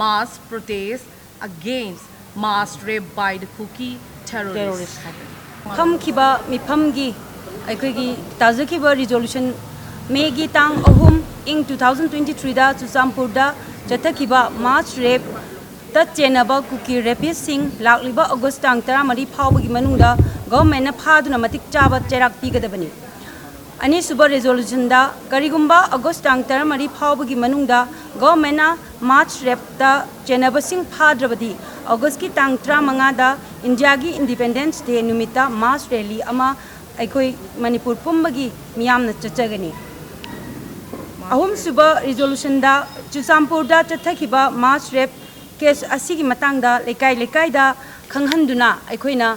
mass protest against mass rape by the cookie terrorists kham khiba miphamgi aikoigi tajakhiba resolution megi tang ahum ing 2023 da Chusampur da chathakhiba mass rape ta chenaba kuki rapist sing lakliba August tang 13 phawbagi manungda government na phaduna matik chaba cherak pigadabani ani suba resolution da karigumba August tang 13 phawbagi manungda government na mass rape ta chenaba sing phadrabadi August ki tang 15 da India gi Independence Day numita mass rally ama aikoi Manipur pumbagi miyam na chachagani ahum suba resolution da Chusampur da chathakhiba mass rape case asigi matangda lekai da khanghanduna aikoina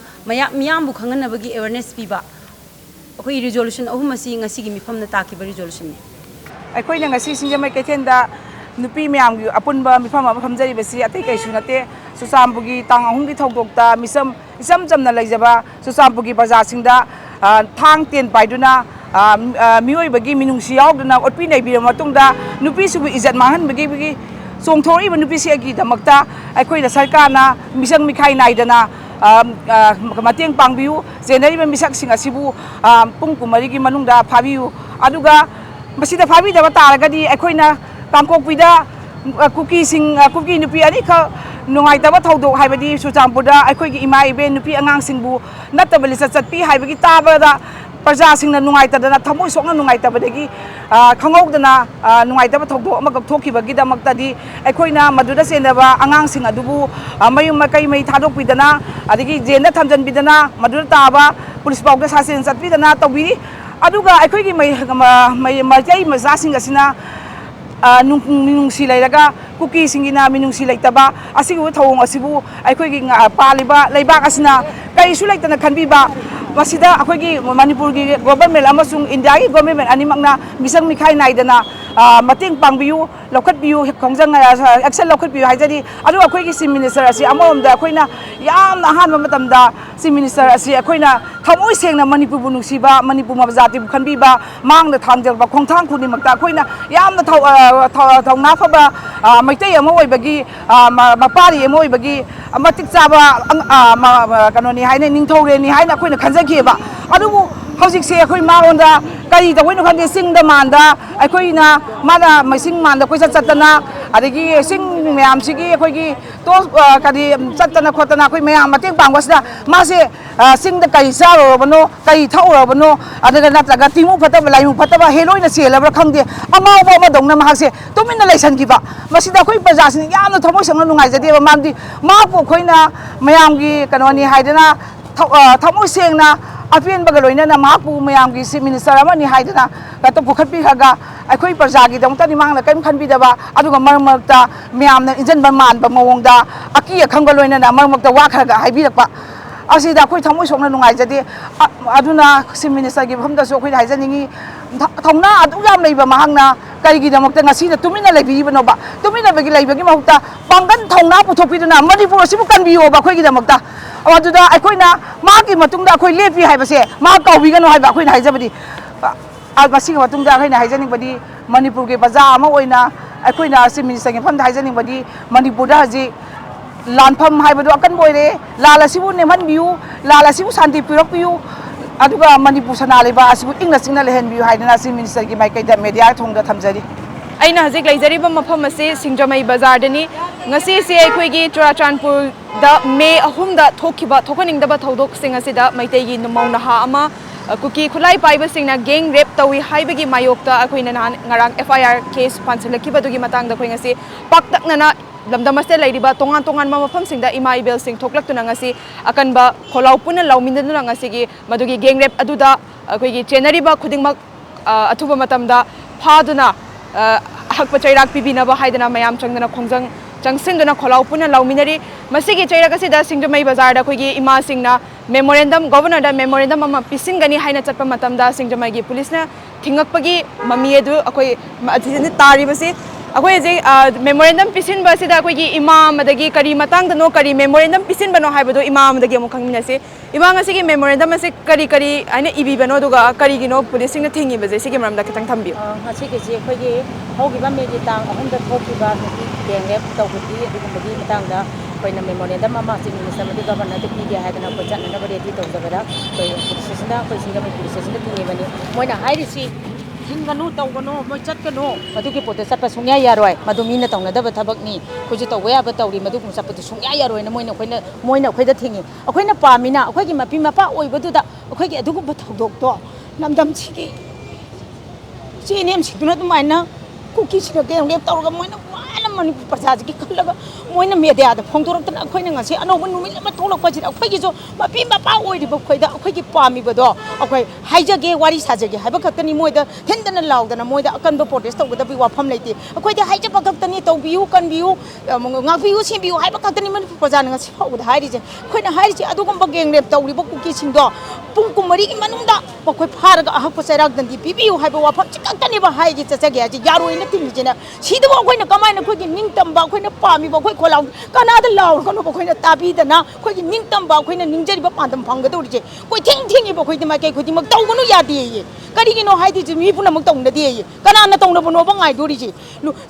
miyam bu khanghanabagi awareness piba akoi resolution ahum asi ngasigi mifam na takiba resolution ne aikoina ngasi sinjamai kethenda nupi miyam gi apunba mifam ama famjari besi atai kaisu nate Chusampugi tang ahum gi thogdokta isam jamna leijaba Chusampugi bajar singda thang ten paiduna mioi bagi minungsi yauduna otpi nei bi matungda nupi subu izat mangan bagi songthori ba nupi si agi damakta aikoi da sarkar na misang mikhai naidana mateng pangbiu jenari ba misak sing asibu pung kumari gi manungda phabiu aduga masida fabi da taraga di akoina tangkokpida kuki nupi ani kha nungai taba thodo haibadi Chuchampurda akhoi ima ibe nupi angang singbu natabali chatpi haibagi taba da प्रजा सिंह नुंगाई तदना थमोय सोंग नुंगाई तबदगी खंगौदना नुंगाई तब थोदो अमग थोखिबगी दमक्तदी अखोइना मदुदा सेनबा आंगांग सिंह अदुबु मयुम मकई मई थादोकपिदना अदगी जेना थमजनबिदना मदुदा ताबा पुलिस पाउगे सासेन चटपिदना तौबिरी अदुगा अखोइगी मई मजै मजा सिंह असिना नुंगसी लेरगा कुकी सिंगिना मिनुंगसी लेतबा असिगु थौंग असिबु अखोइगी पालिबा लेबाक असिना कईसु लेतना खनबिबा masida akhoi Manipur gi government amasung India gi government animakna misang mikhai naidana mating pangbiu lokhat biu khongjang action lokhat biu haijadi adu akhoi gi sim minister asi amomda akhoina yamna han matamda sim minister asi akhoina thamoi sengna Manipur bu nungsiba Manipur mabjati bu khanbiba mangna thangjal ba khongthang khuni makta akhoina yamna thongna phaba maitai ama oibagi mapari ama oibagi amatik chaba kanoni haina ningthore ni haina akhoina khanjageba adubu hojikse akhoi maonda kari da hoino khande singda manda akoina mana masing manda koisa chatana adigi sing myam sigi akoigi to kadi chatana khotana akoi myam mateng pangwasda mase singda kai saro bano kai thauro bano adaga nataga timu phataba laimu phataba heloina selabra khangde amao bo ma dongna mahakse tumina laisan giba masida akoi prajasin yamna thamoi sangna nungai jade ba mamdi ma ko khoina myam gi kanoni haidana thamoi sengna apian bagaloina na mapu mayam gi sim minister amani haidana kato pukhatpi haga akhoi praja gi dongta ni mangna kaim khanbi daba aduga marmakta mayam na injan ba man ba mawongda aki khangaloina na marmakta wa khaga haibirakpa asida akhoi thamoi sokna nungai jade aduna sim minister gi bhamda so akhoi haijaningi thongna adu yam leiba mahangna kaigi damakta ngasi na tumina leibi bano ba tumina bagi leibagi mahukta pangan thongna puthopiduna Manipur sibu kanbiyo ba akhoi gi damakta aduda akoina magi matungda akoi lepi haibase ma kawbigano haiba akoina haijabadi almasing matungda akoina haijaning badi Manipur ge baza ama oina akoina sim minister ge pham haijaning badi Manipur da haji lanpham haibadu akan boire lalasibu neman biu lalasibu santi pirak biu aduga Manipur sana leba asibu ingna singna lehen biu haidana sim minister ge maikai da media thongda thamjari aina hajik laijariba mafam ase Singjamai bazar dani ngasi se aikoigi Churachandpur da May ahumda thokiba thokaningdaba thodok sing asida maitegi numauna ha ama kuki khulai paiba singna gang rape tawi haibagi mayokta akoina ngarang FIR case panchalakiba dugi matangda khoi ngasi paktakna na lamdamaste lairiba tongan tongan mafam singda ima ibel sing thoklaktuna ngasi akanba kholau puna laumindana ngasi gi madugi gang rape aduda akoigi chenariba khudingmak athuba matamda phaduna hakpa chairak pibinaba haidana mayam changdana khongjang Changsinduna kholau puna lauminari masigi chairakasida Singjamai bazar da khoigi ima singna memorandum governor da memorandum ama pisingani haina chatpa matamda Singjamai gi police na thingakpagi mami edu akoi adhini tari basi akoi je memorandum pisin basida khoigi imam adagi kari matang da no kari memorandum pisin bano haibado imam adagi amu khangmina se imam asigi memorandum ase kari aina ibi bano duga kari gino police na thingi baje sigi maramda kitang thambi asigi je khoigi hogiba megi tang ahumda thokiba gengep tawgudi adugumagi matangda koina memorandum ama sim minister madi governor de pigi haidana ko channa na bari tawjabara koi sesina koi Singjamai police sesina tingi bani moina hairisi hinganu tawgano moi chatkano madugi pote satpa sungya yaroi madumina tawna daba thabakni khoji tawya yaba tawri madugum sapatu sungya yaroi na moina khoida thingi akhoina pamina akhoigi mapi mapa oibaduda akhoigi adugum thodok to namdam chigi chinem sikuna tumaina kuki sika gem lep tawga moina Manipur prajaji khallaga moina media da phongdoraktana akhoina ngasi anoba numil ma tholakpa jira akhoigi jo mapi mapa oiriba khoida akhoigi pami bado akhoi haijage wari sajage haiba khaktani moida hendana laudana moida akanba protest tawgada bi wafam leite akhoida haijaba khaktani tawbiu kanbiu ngakbiu simbiu haiba khaktani Manipur prajana ngasi phawda hairije khoina hairije adugumba gengrep tawriba kuki singdo pung kumari gi manungda akhoi pharaga ahakpa chairak dandi bibiu haiba wafam chikaktani ba haigi chachage aji yaroina tinjena sidu akhoina kamaina khoi ningtamba khoina pami ba khoi kholau kanada law kono ba khoina tabi dana khoi ningtamba khoina ningjari ba pandam phangga dorije koi thing ba khoi ma kai khoi mak tawgunu yadi ye ꯀꯔꯤꯒꯤꯅꯣ ꯍꯥꯏꯗꯤ ꯃꯤ ꯄꯨꯝꯅꯃꯛ ꯇꯧꯅꯗꯦ ꯀꯅꯥꯅ ꯇꯧꯅꯕꯅꯣꯕ ꯉꯥꯏꯗꯣꯔꯤꯁꯤ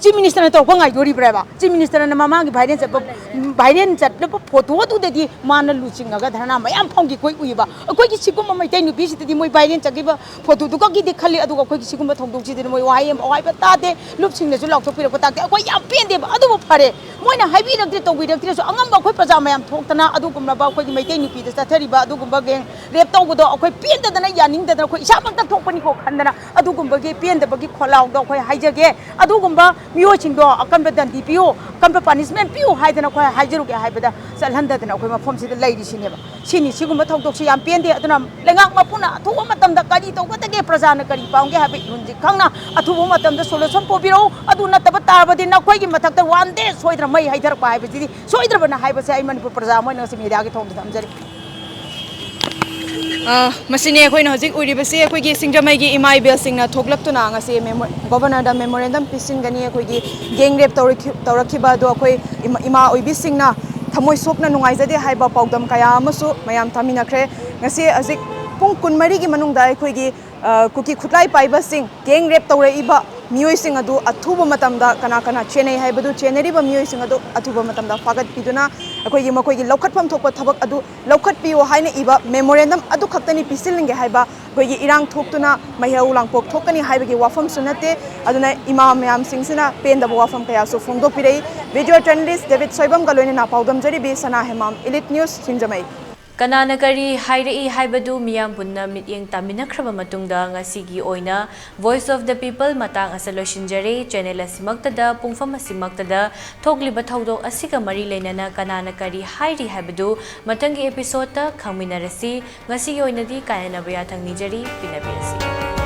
ꯆꯤꯐ ꯃꯤꯅꯤꯁꯇꯔꯅ ꯇꯧꯔꯛꯄ ꯉꯥꯏꯗꯣꯔꯤꯕ꯭ꯔꯥꯕ ꯆꯤꯐ ꯃꯤꯅꯤꯁꯇꯔꯅ ꯃꯃꯥꯡꯒꯤ ꯚꯥꯏꯔꯦꯟ ꯆꯠꯂꯕ ꯐꯣꯇꯣꯗꯨꯗꯗꯤ ꯃꯥꯅ ꯂꯨꯆꯤꯡꯉꯒ ꯙꯔꯅꯥ ꯃꯌꯥꯝ ꯐꯝꯈꯤ ꯑꯩꯈꯣꯏ ꯎꯏꯕ ꯑꯩꯈꯣꯏꯒꯤ ꯁꯤꯒꯨꯝꯕ ꯃꯩꯇꯩ ꯅꯨꯄꯤꯁꯤꯗꯗꯤ ꯃꯣꯏ ꯚꯥꯏꯔꯦꯟ ꯆꯠꯈꯤꯕ ꯐꯣꯇꯣꯗꯨꯒꯤꯗꯤ ꯈꯜꯂꯤ ꯑꯗꯨꯒ ꯑꯩꯈꯣꯏꯒꯤ ꯁꯤꯒꯨꯝꯕ ꯊꯧꯗꯣꯛꯁꯤꯗꯤ ꯃꯣꯏ ꯋꯥꯍꯩ ꯑꯃ ꯑꯋꯥꯏꯕ ꯇꯥꯗꯦ ꯂꯨꯞꯁꯤꯡꯅꯁꯨ ꯂꯥꯎꯊꯣꯛꯄꯤꯔꯛꯄ ꯇꯥꯗꯦ ꯑꯩꯈꯣꯏ ꯌꯥꯝ ꯄꯦꯟꯗꯦꯕ ꯑꯗꯨꯕꯨ ꯐꯔꯦ ꯃꯣꯏꯅ ꯍꯥꯏꯕꯤꯔꯛꯇ꯭ꯔꯦ ꯇꯧꯕꯤꯔꯛꯇ꯭ꯔꯦꯁꯨ ꯑꯉꯝꯕ ꯑꯩꯈꯣꯏ ꯄ꯭ꯔꯖꯥ ꯃꯌꯥꯝ ꯊꯣꯛꯇꯅ ꯑꯗꯨꯒꯨꯝꯂꯕ ꯑꯩꯈꯣꯏꯒꯤ ꯃꯩꯇꯩ ꯅꯨꯄꯤꯗ ꯆꯠꯊꯔꯤꯕ ꯑꯗꯨꯒꯨꯝꯕ ꯒꯦꯡ ꯔꯦꯞ ꯇꯧꯕꯗꯣ ꯑꯩꯈꯣꯏ ꯄꯦꯟꯗꯗꯅ ꯌꯥꯅꯤꯡꯗꯗꯅ ꯑꯩꯈꯣꯏ ꯏꯁꯥꯃꯛꯇ ꯊꯣꯛꯄꯅꯤꯀꯣ ꯈꯟꯗꯅ ꯑꯗꯨꯒꯨꯝꯕꯒꯤ ꯄꯦꯟꯗꯕꯒꯤ ꯈꯣꯜꯂꯥꯎꯗꯣ ꯑꯩꯈꯣꯏ ꯍꯥꯏꯖꯒꯦ ꯑꯗꯨꯒꯨꯝꯕ ꯃꯤꯑꯣꯏꯁꯤꯡꯗꯣ ꯑꯀꯟꯕ ꯗꯟꯗꯤ ꯄꯤꯌꯨ ꯑꯀꯟꯕ ꯄꯥꯅꯤꯁꯃꯦꯟ ꯄꯤꯌꯨ ꯍꯥꯏꯗꯅ ꯑꯩꯈꯣꯏ ꯍꯥꯏꯖꯔꯨꯒꯦ ꯍꯥꯏꯕꯗ ꯆꯠꯍꯟꯗꯗꯅ ꯑꯩꯈꯣꯏ ꯃꯐꯝꯁꯤꯗ ꯂꯩꯔꯤꯁꯤꯅꯦꯕ ꯁꯤꯒꯨꯝꯕ ꯊꯧꯗꯣꯛꯁꯤ ꯌꯥꯝ ꯄꯦꯟꯗꯦ ꯑꯗꯨꯅ ꯂꯩꯉꯥꯛ ꯃꯄꯨꯅ ꯑꯊꯨꯕ ꯃꯇꯝꯗ ꯀꯔꯤ ꯇꯧꯒꯗꯒꯦ प्रजाꯅ ꯀꯔꯤ ꯄꯥꯝꯒꯦ ꯍꯥꯏꯕ ꯏꯍꯨꯟꯁꯤ ꯈꯪꯅ ꯑꯊꯨꯕ ꯃꯇꯝꯗ ꯁꯣꯂꯨꯁꯟ ꯄꯨꯕꯤꯔꯛꯎ ꯑꯗꯨ ꯅꯠꯇꯕ ꯇꯥꯔꯕꯗꯤ ꯅꯈꯣꯏꯒꯤ ꯃꯊꯛꯇ ꯋꯥꯟ ꯗꯦ ꯁꯣꯏꯗꯅ ꯃꯩ ꯍꯩꯊꯔꯛꯄ ꯍꯥꯏꯕꯁꯤꯗꯤ ꯁꯣꯏꯗ꯭ꯔꯕꯅ ꯍꯥꯏꯕꯁꯦ ꯑꯩ ꯃꯅꯤꯄꯨꯔ ꯄ꯭ꯔꯖꯥ ꯑꯃ ꯑꯣꯏꯅ ꯉꯁꯤ ꯃꯤडियाꯒꯤ ꯊꯣꯡꯗ ꯊꯝꯖꯔꯤ ꯃꯁꯤꯅꯤ ꯑꯩꯈꯣꯏꯅ ꯍꯧꯖꯤꯛ ꯎꯔꯤꯕꯁꯤ ꯑꯩꯈꯣꯏꯒꯤ ꯁꯤꯡꯖꯃꯩꯒꯤ ꯏꯃꯥ ꯏꯕꯦꯜꯁꯤꯡꯅ ꯊꯣꯛꯂꯛꯇꯨꯅ ꯉꯁꯤ ꯒꯣꯚꯔꯅꯔꯗ ꯃꯦꯃꯣꯔꯦꯟꯗꯝ ꯄꯤꯁꯤꯟꯒꯅꯤ ꯑꯩꯈꯣꯏꯒꯤ ꯒꯦꯡ ꯔꯦꯞ ꯇꯧꯔꯛꯈꯤꯕ ꯑꯗꯣ ꯑꯩꯈꯣꯏ ꯏꯃꯥ ꯑꯣꯏꯕꯤꯁꯤꯡꯅ ꯊꯃꯣꯏ ꯁꯣꯛꯅ ꯅꯨꯡꯉꯥꯏꯖꯗꯦ ꯍꯥꯏꯕ ꯄꯥꯎꯗꯝ ꯀꯌꯥ ꯑꯃꯁꯨ ꯃꯌꯥꯝ ꯊꯥꯃꯤꯟꯅꯈ꯭ꯔꯦ ꯉꯁꯤ ꯍꯧꯖꯤꯛ ꯄꯨꯡ 24ꯒꯤ ꯃꯅꯨꯡꯗ ꯑꯩꯈꯣꯏꯒꯤ ꯀꯨꯀꯤ ꯈꯨꯠꯂꯥꯏ ꯄꯥꯏꯕꯁꯤꯡ ꯒꯦꯡ ꯔꯦꯞ ꯇꯧꯔꯛꯏꯕ ꯃꯤꯑꯣꯏꯁꯤꯡ ꯑꯗꯨ ꯑꯊꯨꯕ ꯃꯇꯝꯗ ꯀꯅꯥ ꯆꯦꯟꯅꯩ ꯍꯥꯏꯕꯗꯨ ꯆꯦꯟꯅꯔꯤꯕ ꯃꯤꯑꯣꯏꯁꯤꯡ ꯑꯗꯨ ꯑꯊꯨꯕ ꯃꯇꯝꯗ ꯐꯥꯒꯠꯄꯤꯗꯨꯅ ꯃꯈꯣꯏꯒꯤ ꯂꯧꯈꯠꯐꯝ ꯊꯣꯛꯄ ꯊꯕꯛ ꯑꯗꯨ ꯂꯧꯈꯠꯄꯤꯌꯨ ꯍꯥꯏꯅ ꯏꯕ ꯃꯦꯃꯣꯔꯦꯟꯗꯝ ꯑꯗꯨ ꯈꯛꯇꯅꯤ ꯄꯤꯁꯤꯟꯒꯦ ꯍꯥꯏꯕ ꯑꯩꯈꯣꯏꯒꯤ ꯏꯔꯥꯡ ꯊꯣꯛꯇꯨꯅ ꯃꯩꯍꯧ ꯂꯥꯡꯄꯣꯛ ꯊꯣꯛꯀꯅꯤ ꯍꯥꯏꯕꯒꯤ ꯋꯥꯐꯝꯁꯨ ꯅꯠꯇꯦ ꯑꯗꯨꯅ ꯏꯃꯥ ꯃꯌꯥꯝꯁꯤꯡꯁꯤꯅ ꯄꯦꯟꯗꯕ ꯋꯥꯐꯝ ꯀꯌꯥꯁꯨ ꯐꯣꯡꯗꯣꯛꯄꯤꯔꯛꯏ ꯚꯤꯗꯤꯑꯣ ꯖꯔꯅꯦꯂꯤꯁ ꯗꯦꯕꯤꯠ ꯁꯣꯏꯕꯝꯒ ꯂꯣꯏꯅꯅ ꯄꯥꯎꯗꯝꯖꯔꯤꯕꯤ ꯁꯅꯥ ꯍꯦꯃꯥꯝ ꯏꯂꯤꯠ ꯅ꯭ꯌꯨꯁ ꯁꯤꯡꯖꯃꯩ ꯀꯅꯥꯅ ꯀꯔꯤ ꯍꯥꯏꯔꯛꯏ ꯍꯥꯏꯕꯗꯨ ꯃꯤꯌꯥꯝ ꯄꯨꯟꯅ ꯃꯤꯠꯌꯦꯡ ꯇꯥꯃꯤꯟꯅꯈ꯭ꯔꯕ ꯃꯇꯨꯡꯗ ꯉꯁꯤꯒꯤ ꯑꯣꯏꯅ ꯚꯣꯏꯁ ꯑꯣꯐ ꯗ ꯄꯤꯄꯜ ꯃꯇꯥꯡ ꯑꯁꯤ ꯂꯣꯏꯁꯤꯟꯖꯔꯦ ꯆꯦꯅꯦꯜ ꯑꯁꯤꯃꯛꯇꯗ ꯄꯨꯡꯐꯝ ꯑꯁꯤꯃꯛꯇꯗ ꯊꯣꯛꯂꯤꯕ ꯊꯧꯗꯣꯛ ꯑꯁꯤꯒ ꯃꯔꯤ ꯂꯩꯅꯅ ꯀꯅꯥꯅ ꯀꯔꯤ ꯍꯥꯏꯔꯤ ꯍꯥꯏꯕꯗꯨ ꯃꯊꯪꯒꯤ ꯑꯦꯄꯤꯁꯣꯗꯇ ꯈꯪꯃꯤꯟꯅꯔꯁꯤ ꯉꯁꯤꯒꯤ ꯑꯣꯏꯅꯗꯤ ꯀꯥꯏꯅꯅꯕ ꯌꯥꯊꯪ ꯅꯤꯖꯔꯤ ꯄꯤꯅꯕꯤꯔꯁꯤ